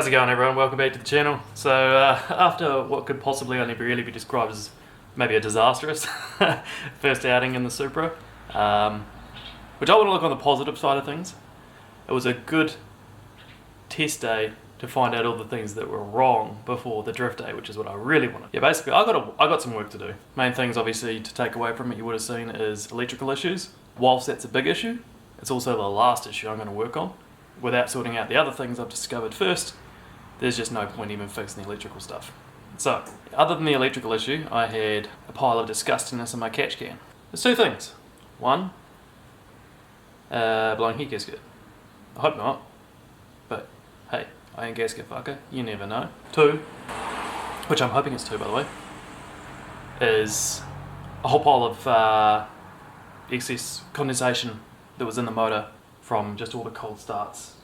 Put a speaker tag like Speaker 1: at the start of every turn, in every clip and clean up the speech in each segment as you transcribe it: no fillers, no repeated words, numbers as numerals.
Speaker 1: How's it going, everyone? Welcome back to the channel. So after what could possibly only really be described as maybe a disastrous first outing in the Supra, which I want to look on the positive side of things. It was a good test day to find out all the things that were wrong before the drift day, which is what I really wanted. Yeah, basically I got some work to do. Main things obviously to take away from it you would have seen is electrical issues. Whilst that's a big issue, it's also the last issue I'm going to work on. Without sorting out the other things I've discovered first, there's just no point even fixing the electrical stuff. So, other than the electrical issue, I had a pile of disgustingness in my catch can. There's two things. One, blowing heat gasket. I hope not, but hey, I ain't gasket fucker, you never know. Two, which I'm hoping it's two by the way, is a whole pile of excess condensation that was in the motor from just all the cold starts.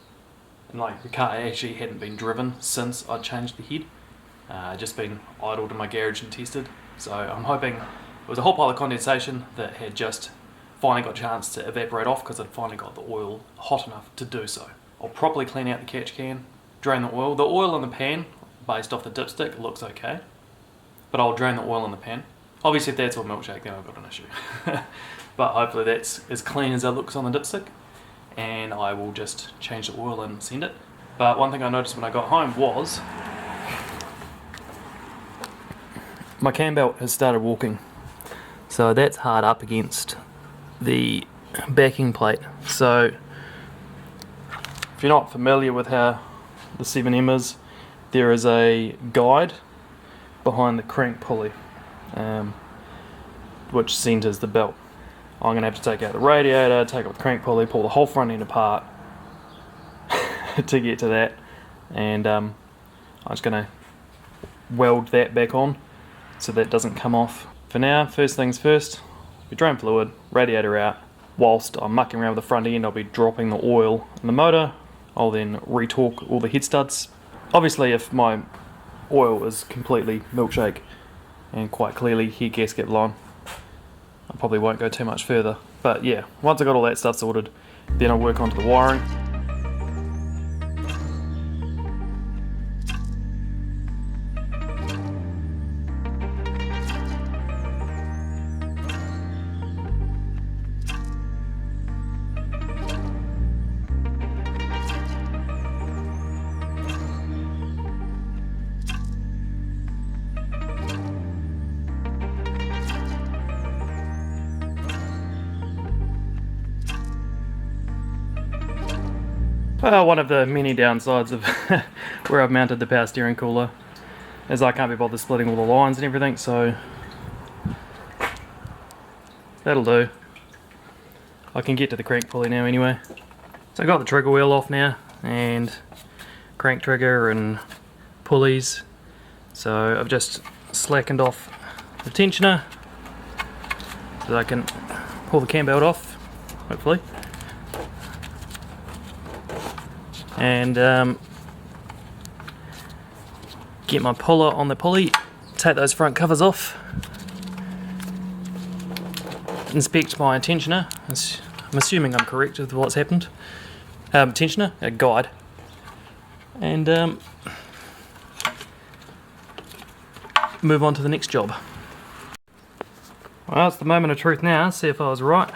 Speaker 1: And like the car actually hadn't been driven since I changed the head. Just been idled in my garage and tested. So I'm hoping it was a whole pile of condensation that had just finally got a chance to evaporate off because I'd finally got the oil hot enough to do so. I'll properly clean out the catch can, drain the oil. The oil in the pan, based off the dipstick, looks okay. But I'll drain the oil in the pan. Obviously if that's all milkshake then I've got an issue. But hopefully that's as clean as it looks on the dipstick. And I will just change the oil and send it. But one thing I noticed when I got home was my cam belt has started walking, so that's hard up against the backing plate. So if you're not familiar with how the 7M is, there is a guide behind the crank pulley which centers the belt. I'm going to have to take out the radiator, take out the crank pulley, pull the whole front end apart to get to that, and I'm just going to weld that back on so that doesn't come off. For now, first things first, we drain fluid, radiator out. Whilst I'm mucking around with the front end, I'll be dropping the oil in the motor. I'll then retorque all the head studs. Obviously if my oil is completely milkshake and quite clearly head gasket blown, I probably won't go too much further. But yeah, once I got all that stuff sorted, then I'll work onto the wiring. One of the many downsides of where I've mounted the power steering cooler is I can't be bothered splitting all the lines and everything, so that'll do. I can get to the crank pulley now anyway. So I got the trigger wheel off now, and crank trigger and pulleys. So I've just slackened off the tensioner so that I can pull the cam belt off, hopefully. And get my puller on the pulley, take those front covers off, inspect my tensioner. I'm assuming I'm correct with what's happened. Tensioner, a guide, and move on to the next job. Well, it's the moment of truth now, see if I was right.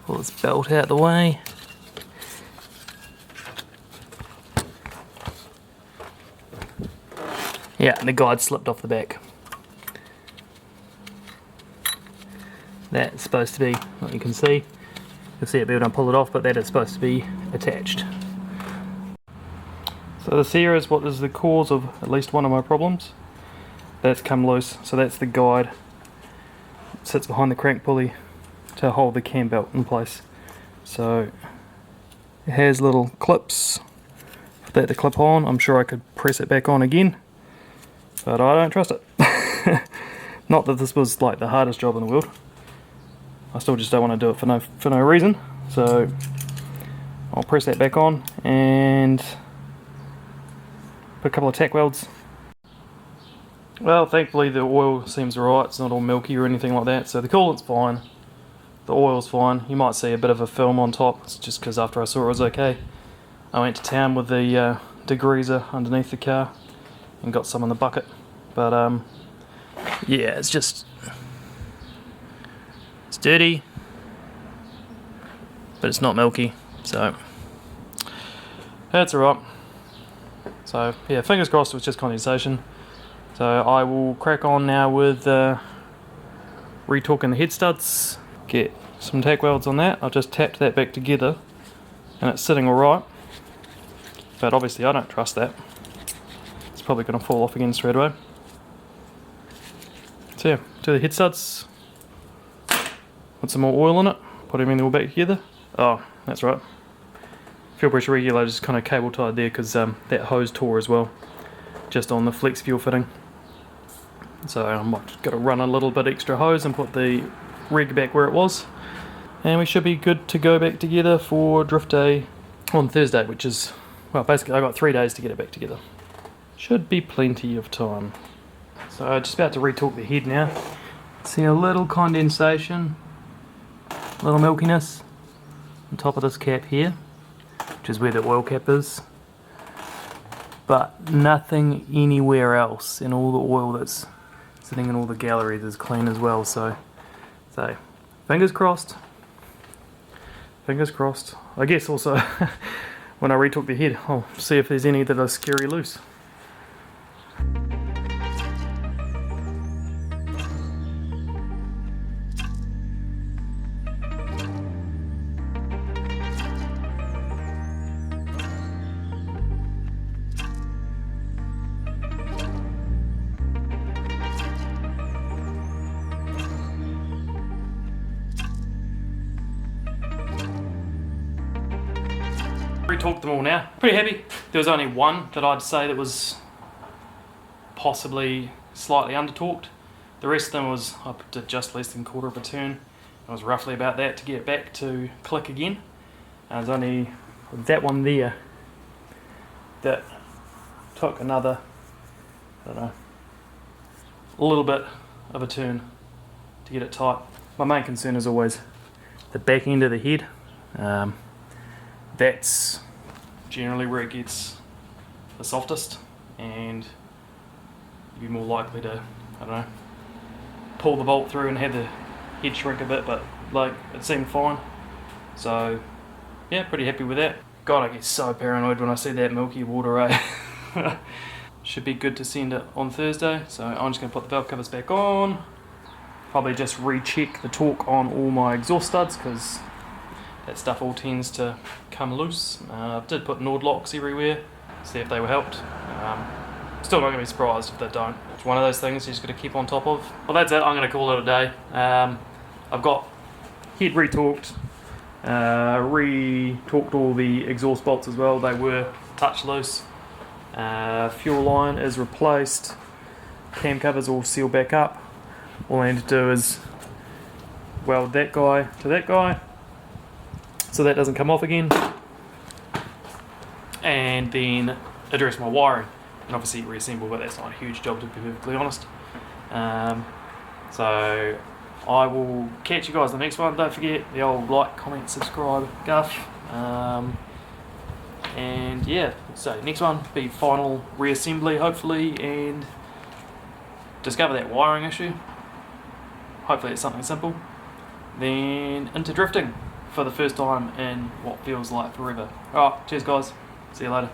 Speaker 1: Pull this belt out of the way. Yeah, and the guide slipped off the back. That's supposed to be, what you can see. You'll see it when I pull it off, but that is supposed to be attached. So this here is what is the cause of at least one of my problems. That's come loose, so that's the guide. It sits behind the crank pulley to hold the cam belt in place. So it has little clips for that to clip on. I'm sure I could press it back on again, but I don't trust it. Not that this was like the hardest job in the world. I still just don't want to do it for no reason. So I'll press that back on and put a couple of tack welds. Well, thankfully the oil seems alright, it's not all milky or anything like that, so the coolant's fine. The oil's fine. You might see a bit of a film on top. It's just because after I saw it was okay, I went to town with the degreaser underneath the car and got some in the bucket. But yeah, it's dirty, but it's not milky, so that's alright. So yeah, fingers crossed it was just condensation. So I will crack on now with retorquing the head studs, get some tack welds on that. I've just tapped that back together and it's sitting alright, but obviously I don't trust that. It's probably going to fall off again straight away. So yeah, do the head studs, put some more oil in it, put everything all back together. Oh, that's right. Fuel pressure regulator is kind of cable tied there because that hose tore as well, just on the flex fuel fitting. So I might just got to run a little bit extra hose and put the rig back where it was. And we should be good to go back together for drift day on Thursday, which is, well, basically I got 3 days to get it back together. Should be plenty of time. So I'm just about to retorque the head now. See a little condensation, a little milkiness on top of this cap here, which is where the oil cap is, but nothing anywhere else, and all the oil that's sitting in all the galleries is clean as well. So fingers crossed. Fingers crossed. I guess also when I retorque the head, I'll see if there's any that are scary loose. Retorqued them all now. Pretty happy. There was only one that I'd say that was possibly slightly under torqued. The rest of them was up to just less than quarter of a turn. It was roughly about that to get it back to click again. And there's only that one there that took another, I don't know, a little bit of a turn to get it tight. My main concern is always the back end of the head. That's generally where it gets the softest, and you'd be more likely to, I don't know, pull the bolt through and have the head shrink a bit, but like it seemed fine. So yeah, pretty happy with that. God, I get so paranoid when I see that milky water, eh? Should be good to send it on Thursday, so I'm just going to put the valve covers back on. Probably just recheck the torque on all my exhaust studs because that stuff all tends to come loose. I did put Nord locks everywhere, see if they were helped. Still not going to be surprised if they don't. It's one of those things you just got to keep on top of. Well, that's it. I'm going to call it a day. I've got head retorqued, retorqued all the exhaust bolts as well. They were touch loose. Fuel line is replaced. Cam covers all sealed back up. All I need to do is weld that guy to that guy, so that doesn't come off again, and then address my wiring and obviously reassemble, but that's not a huge job to be perfectly honest. So I will catch you guys in the next one. Don't forget the old like, comment, subscribe guff, and yeah, so next one be final reassembly hopefully, and discover that wiring issue. Hopefully it's something simple, then into drifting for the first time in what feels like forever. Alright, cheers guys, see you later.